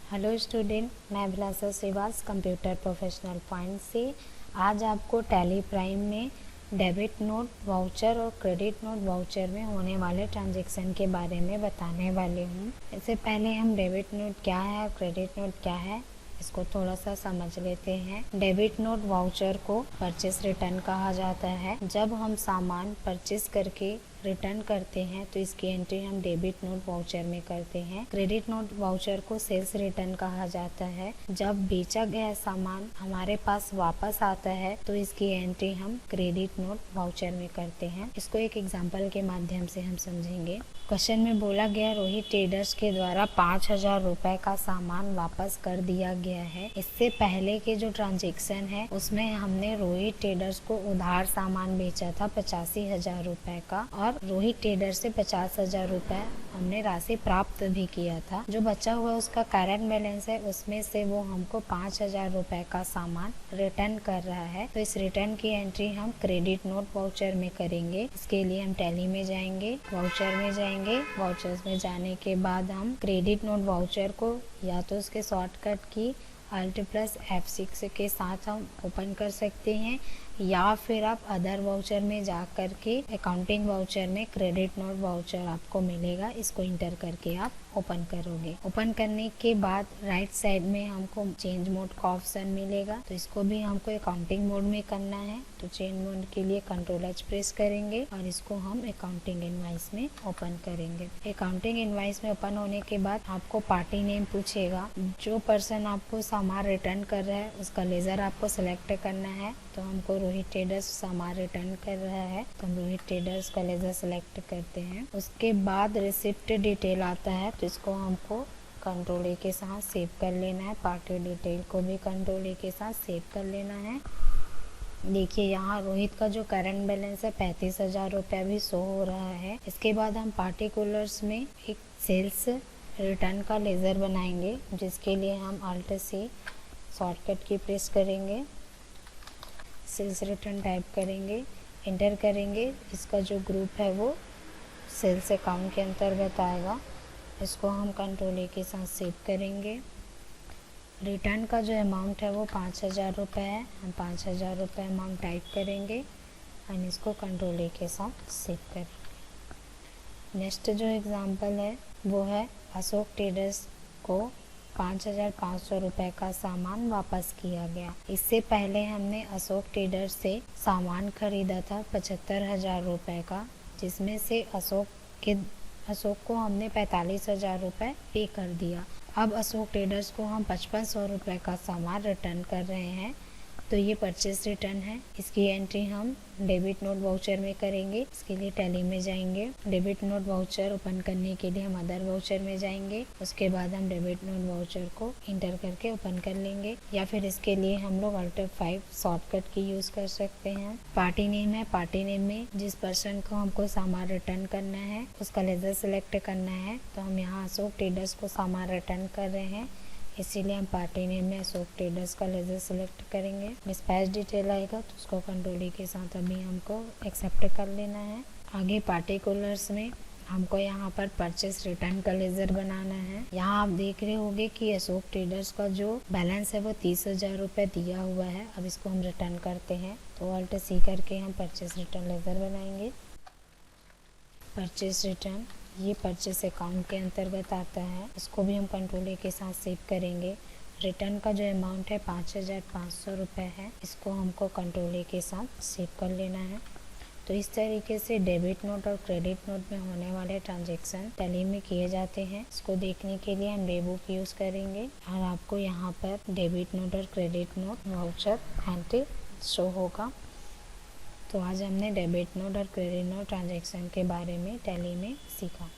Hello student, मैं अभिलाषा Shrivas computer professional point से आज आपको टैली प्राइम में डेबिट नोट वाउचर और क्रेडिट नोट वाउचर में होने वाले ट्रांजैक्शन के बारे में बताने वाली हूँ। इससे पहले हम डेबिट नोट क्या है और क्रेडिट नोट क्या है इसको थोड़ा सा समझ लेते हैं। डेबिट नोट वाउचर को परचेस रिटर्न कहा जाता है। जब हम सामान परचेस करके रिटर्न करते हैं तो इसकी एंट्री हम डेबिट नोट वाउचर में करते हैं। क्रेडिट नोट वाउचर को सेल्स रिटर्न कहा जाता है। जब बेचा गया सामान हमारे पास वापस आता है तो इसकी एंट्री हम क्रेडिट नोट वाउचर में करते हैं। इसको एक एग्जांपल के माध्यम से हम समझेंगे। क्वेश्चन में बोला गया रोहित ट्रेडर्स के द्वारा 5,000 रुपए का सामान वापस कर दिया गया है। इससे पहले के जो ट्रांजेक्शन है उसमें हमने रोहित ट्रेडर्स को उधार सामान बेचा था 85,000 रुपए का और रोहित ट्रेडर से 50,000 रुपए हमने राशि प्राप्त भी किया था। जो बचा हुआ उसका करंट बैलेंस है उसमें से वो हमको 5,000 रुपए का सामान रिटर्न कर रहा है। तो इस रिटर्न की एंट्री हम क्रेडिट नोट वाउचर में करेंगे। इसके लिए हम टैली में जाएंगे, वाउचर में जाएंगे। वाउचर्स में जाने के बाद हम क्रेडिट नोट वाउचर को या तो उसके शॉर्टकट की Alt+F6 के साथ हम ओपन कर सकते हैं या फिर आप अदर वाउचर में जा कर के अकाउंटिंग वाउचर में क्रेडिट नोट वाउचर आपको मिलेगा। इसको इंटर करके आप ओपन करोगे। ओपन करने के बाद राइट साइड में हमको चेंज मोड का ऑप्शन मिलेगा, तो इसको भी हमको अकाउंटिंग मोड में करना है। तो चेंज मोड के लिए Ctrl+H प्रेस करेंगे और इसको हम अकाउंटिंग इनवॉइस में ओपन करेंगे। अकाउंटिंग इनवॉइस में ओपन होने के बाद आपको पार्टी नेम पूछेगा। जो पर्सन आपको सामान रिटर्न कर रहा है उसका लेजर आपको सिलेक्ट करना है। तो हमको रोहित ट्रेडर्स सामान रिटर्न कर रहा है तो हम रोहित ट्रेडर्स का लेजर सिलेक्ट करते हैं। उसके बाद रिसिप्ट डिटेल आता है तो इसको हमको Ctrl+A के साथ सेव कर लेना है। पार्टी डिटेल को भी Ctrl+A के साथ सेव कर लेना है। देखिए यहाँ रोहित का जो करंट बैलेंस है 35,000 रुपये भी शो हो रहा है। इसके बाद हम पार्टिकुलर्स में एक सेल्स रिटर्न का लेज़र बनाएंगे, जिसके लिए हम Alt+C शॉर्टकट की प्रेस करेंगे, सेल्स रिटर्न टाइप करेंगे, इंटर करेंगे। इसका जो ग्रुप है वो सेल्स अकाउंट के अंतर्गत आएगा। इसको हम Ctrl+A के साथ सेव करेंगे। रिटर्न का जो अमाउंट है वो 5,000 रुपये है। हम 5,000 रुपये अमाउंट टाइप करेंगे और इसको Ctrl+A के साथ सेव करेंगे। नेक्स्ट जो एग्ज़ाम्पल है वो है अशोक ट्रेडर्स को 5,500 रुपये का सामान वापस किया गया। इससे पहले हमने अशोक ट्रेडर्स से सामान खरीदा था 75,000 रुपये का, जिसमें से अशोक को हमने 45,000 रुपये पे कर दिया। अब अशोक ट्रेडर्स को हम 5,500 रुपये का सामान रिटर्न कर रहे हैं। तो ये परचेस रिटर्न है। इसकी एंट्री हम डेबिट नोट वाउचर में करेंगे। इसके लिए टैली में जाएंगे। डेबिट नोट वाउचर ओपन करने के लिए हम अदर वाउचर में जाएंगे। उसके बाद हम डेबिट नोट वाउचर को इंटर करके ओपन कर लेंगे, या फिर इसके लिए हम लोग Alt+5 शॉर्टकट की यूज़ कर सकते हैं। पार्टी नेम है, पार्टी नेम में जिस पर्सन को हमको सामान रिटर्न करना है उसका लेजर सिलेक्ट करना है। तो हम यहाँ अशोक ट्रेडर्स को सामान रिटर्न कर रहे हैं, इसीलिए हम पार्टी नेम में अशोक ट्रेडर्स का लेजर सिलेक्ट करेंगे। डिस्पैच डिटेल आएगा तो उसको Ctrl+A के साथ अभी हमको एक्सेप्ट कर लेना है। आगे पार्टिकुलर्स में हमको यहाँ पर परचेस रिटर्न का लेजर बनाना है। यहाँ आप देख रहे होंगे कि अशोक ट्रेडर्स का जो बैलेंस है वो 30,000 रुपये दिया हुआ है। अब इसको हम रिटर्न करते हैं तो Alt+C करके हम परचेस रिटर्न लेजर बनाएंगे। परचेस रिटर्न ये परचेस अकाउंट के अंतर्गत आता है। इसको भी हम Ctrl+A के साथ सेव करेंगे। रिटर्न का जो अमाउंट है 5,500 रुपये है। इसको हमको Ctrl+A के साथ सेव कर लेना है। तो इस तरीके से डेबिट नोट और क्रेडिट नोट में होने वाले ट्रांजैक्शन टैली में किए जाते हैं। इसको देखने के लिए हम डेबुक यूज़ करेंगे और आपको यहाँ पर डेबिट नोट और credit note voucher entry show होगा। तो आज हमने डेबिट नोट और क्रेडिट नोट ट्रांजैक्शन के बारे में टैली में सीखा।